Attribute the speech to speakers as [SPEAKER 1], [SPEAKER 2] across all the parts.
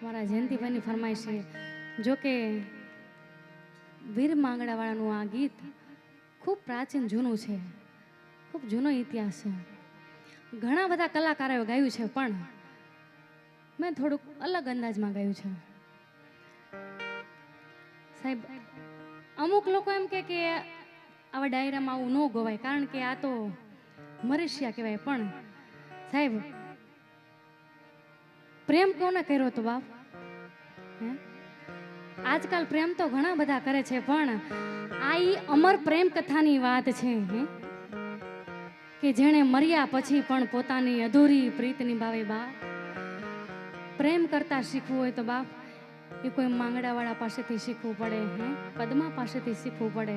[SPEAKER 1] મારા જયંતિભાઈની ફરમાઈશ છે. જો કે વીર માંગડાવાળાનું આ ગીત ખૂબ પ્રાચીન જૂનું છે, ખૂબ જૂનો ઇતિહાસ છે. ઘણા બધા કલાકારોએ ગાયું છે, પણ મેં થોડુંક અલગ અંદાજમાં ગાયું છે. સાહેબ, અમુક લોકો એમ કે આવા ડાયરામાં આવું ન ગવાય, કારણ કે આ તો મરેશિયા કહેવાય. પણ સાહેબ, પ્રેમ કોને કર્યો તો બાપ? હે, આજકાલ પ્રેમ તો ઘણા બધા કરે છે, પણ આ ઈ અમર પ્રેમ કથાની વાત છે. હે, કે જેણે મર્યા પછી પણ પોતાની અધૂરી પ્રીત નિભાવે. બાપ, પ્રેમ કરતા શીખવું હોય તો બાપ એ કોઈ માંગડાવાળા પાસેથી શીખવું પડે. હે, પદ્મા પાસેથી શીખવું પડે.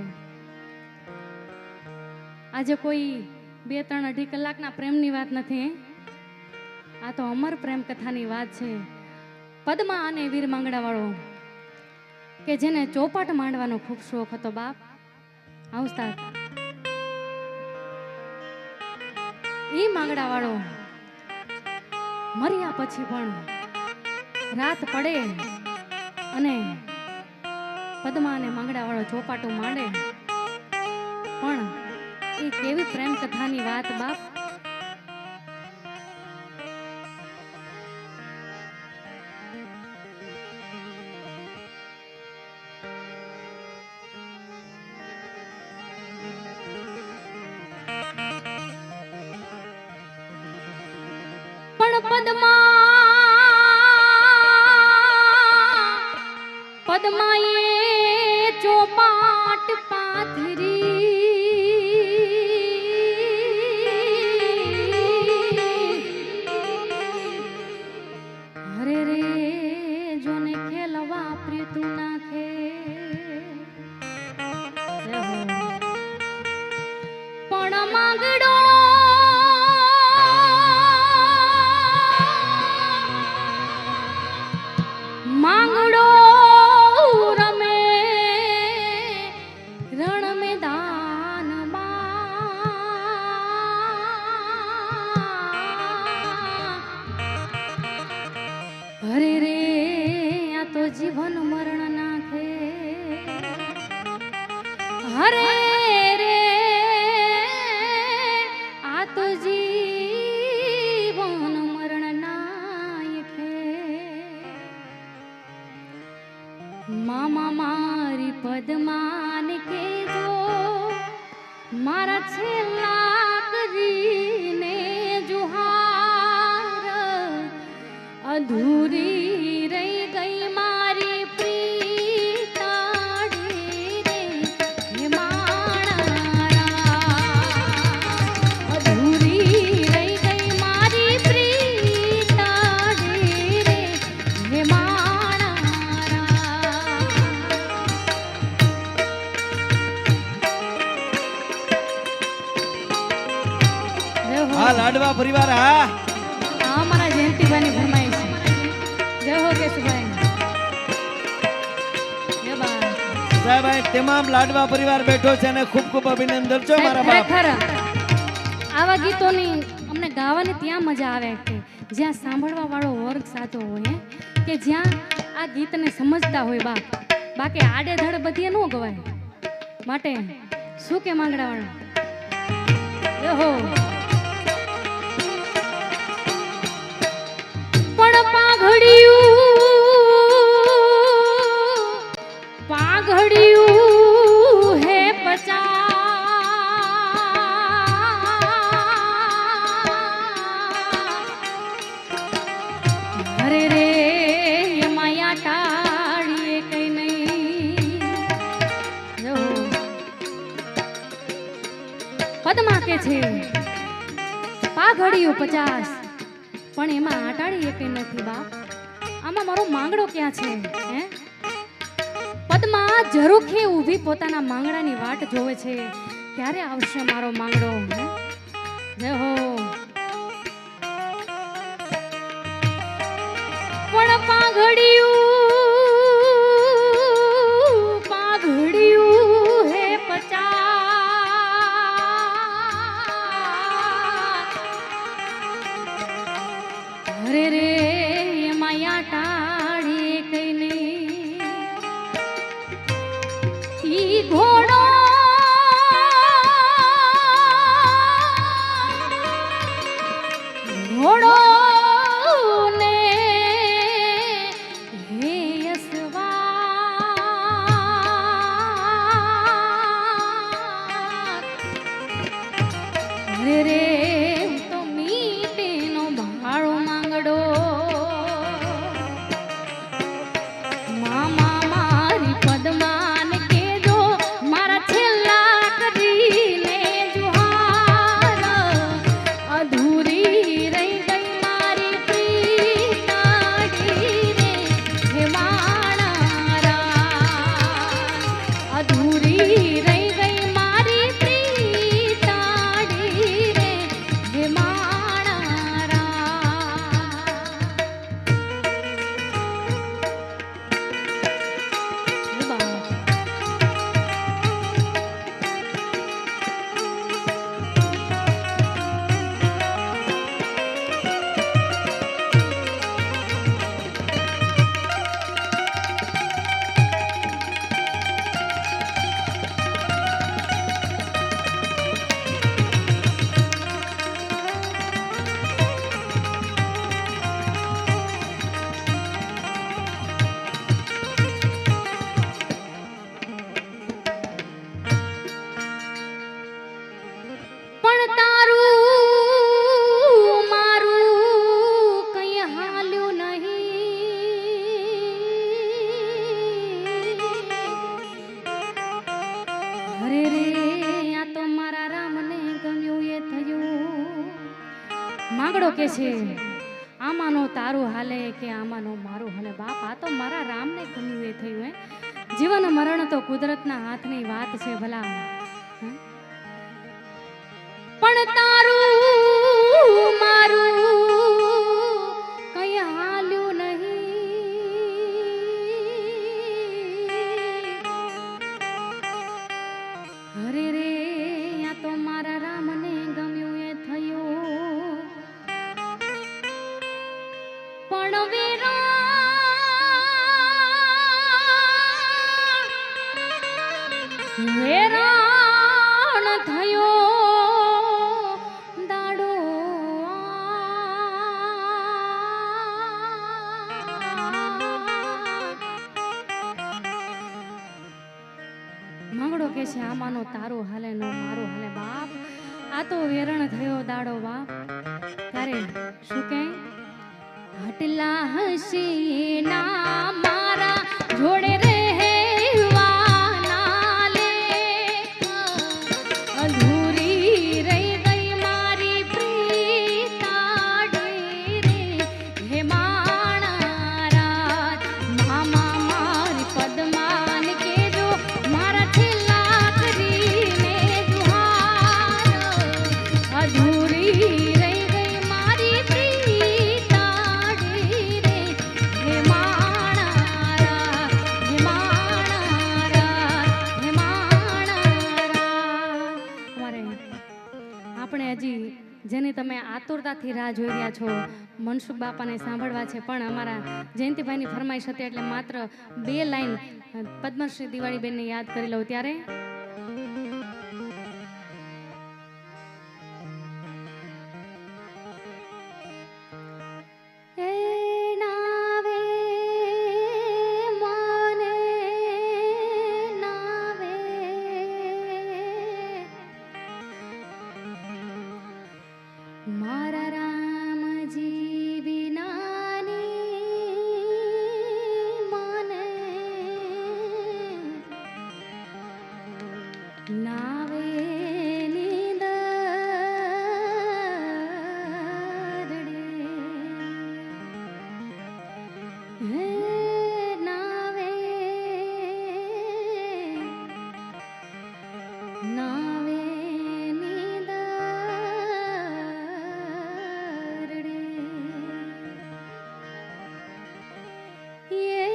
[SPEAKER 1] આજે કોઈ 2-3-2.5 કલાકના પ્રેમની વાત નથી. આ તો અમર પ્રેમ કથાની વાત છે. પદ્મા અને વીર માંગડાવાળો કે જેને ચોપાટ માંડવાનો ખૂબ શોખ હતો. બાપ, આવતા ઈ માંગડાવાળો મર્યા પછી પણ રાત પડે અને પદ્મા અને માંગડાવાળો ચોપાટું માંડે. પણ એ કેવી પ્રેમ કથાની વાત બાપ. પણ પદ્માએ ચોપાટ પાથરી, હરે રે જોને ખેલવા પ્રીતું નાખે. પણ માંગડો માંગડો રમે રણ મેદાનમાં. હરે રે આ તો જીવન મરણ નાખે. હરે રે આ તો જીવન મરણ નાખે. મામા મારી પદ્માને કેજો મારા છેલ્લા કરીને જુહાર. અધૂરી રહી ગઈ મારી પ્રીતાડી રે હે માણા. અધૂરી રહી ગઈ મારી પ્રીતાડી રે હે માણા.
[SPEAKER 2] હા લાડવા પરિવાર. હા
[SPEAKER 1] હા, મારા જયંતિભાઈની ફરમાઈશ છે. જય હો કેશુભાઈ. જય બા.
[SPEAKER 2] સાહેબ, તમામ લાડવા પરિવાર બેઠો છે અને ખૂબ ખૂબ અભિનંદન છો મારા બાપ.
[SPEAKER 1] ખરેખર આવા ગીતોની અમને ગાવાની ત્યાં મજા આવે કે જ્યાં સાંભળવા વાળો વર્ગ સાચો હોય. કે જ્યાં આ ગીતને સમજતા હોય બાપ. બાકી આડેધડ બધીએ ન ગવાય. માટે શું કે માંગડાવાળા હો. પણ પાઘડિયું હે પચા. હરે રે માયા ટાળીએ કઈ નહીં. પદ્મા કે છે પાઘડિયું 50, પણ એમાં આટાડી એક નથી બાપ. આમાં મારો માંગડો ક્યાં છે? હે, પદ્મા ઝરૂખે ઊભી પોતાના માંગડાની વાટ જોવે છે. ક્યારે આવશે મારો માંગડો? જય હો. પણ પાઘડિયું હે 50. હરે રે માયા ટાળ ઘોડો ઘોડો ને હે યશવા રે રે હું તો મીઠીનો ભાળો માંગડો મામા મારી પદ્માન કેજો મારા છેલ્લા કરીને જુહાર અધૂરી રહી ગઈ મારી પ્રીતાડી રે હે માણારા અધૂરી રહી ગઈ મારી પ્રીતાડી રે હે માણારા પણ તારું મારું કંઈ હાલ્યું નહીં અરે રે આ તો મારા રામને ગમ્યું એ થયું માંગડો કે છે આમાંનો તારું હાલે કે આમાંનો મારું હાલે બાપ આ તો મારા રામને ગમ્યું એ થયું હે જીવન મરણ તો કુદરતના હાથની વાત છે ભલા હે? પણ તારું મારું કઈ હાલ્યું નહીં અરે રે આ તો મારા રામને ગમ્યું એ થયું પણ વેરાણ થયો દાડો માંગડો કે છે આમાંનો તારો હાલે નો મારો હાલે બાપ આ તો વેરણ થયો દાડો બાપ ત્યારે શું કહે હટલા હસી ના મારા જોડે રહેવાના લે અધૂરી રહી ગઈ મારી પ્રીતાડી રે હે માણારા મામા મારી પદ્માન કેજો મારા છેલ્લા કરીને જુહાર અધૂરી રહી ગઈ મારી પ્રીતાડી રે હે માણારા હે માણારા હે માણારા અમારે આપણે હજી જેની તમે આતુરતાથી રાહ જોઈ રહ્યા છો મનસુખ બાપાને સાંભળવા છે પણ અમારા જયંતિભાઈની ફરમાઈશ હતી એટલે માત્ર 2 લાઈન પદ્મશ્રી દિવાળીબેનને યાદ કરી લઉં ત્યારે એ નાવે મને નાવે મારા રામજી વિનાની મને નાવે નીંદરડે હે નાવે નાવે નીંદરડે ये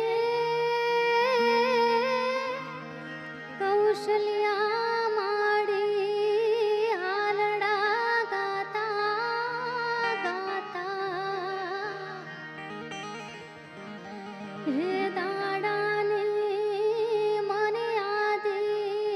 [SPEAKER 1] કૌશલ્યા માડી હાલડા ગાતા ગાતા હે દાડાની મને આદી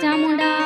[SPEAKER 1] ચામુંડા